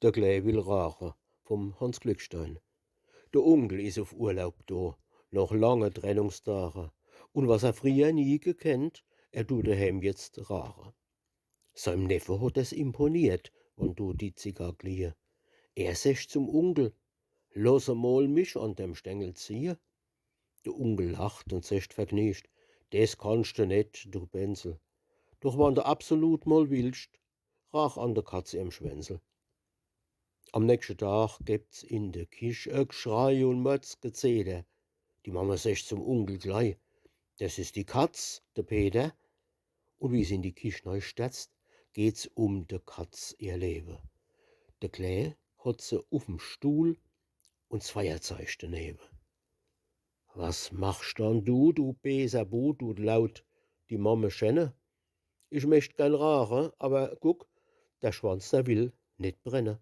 Der Klee will Rache vom Hans Glückstein. Der Onkel is auf Urlaub do, nach lange Trennungstage. Und was er früher nie gekannt, er tut daheim jetzt Rache. Seinem Neffe hat es imponiert, wann du die Zigarre gliehe. Er secht zum Onkel: „Lass mal mich an dem Stängel ziehen." Der Onkel lacht und secht vergnügt: „Das kannst du net, du Benzel. Doch wann du absolut mal willst, rach an der Katze im Schwänzel." Am nächsten Tag gibt's in der Kisch Geschrei und Motzgezähle. Die Mama secht zum Onkel gleich: „Das ist die Katz, der Peter." Und wie sie in die Kisch neu stürzt, geht's der Katz ihr Leben. Der Klee hat se auf'm Stuhl und 's Feuerzeug daneben. „Was machst dann du böser Bu?" tut laut die Mama schenne. „Ich möcht gern rauchen, aber guck, der Schwanz, der will nicht brennen."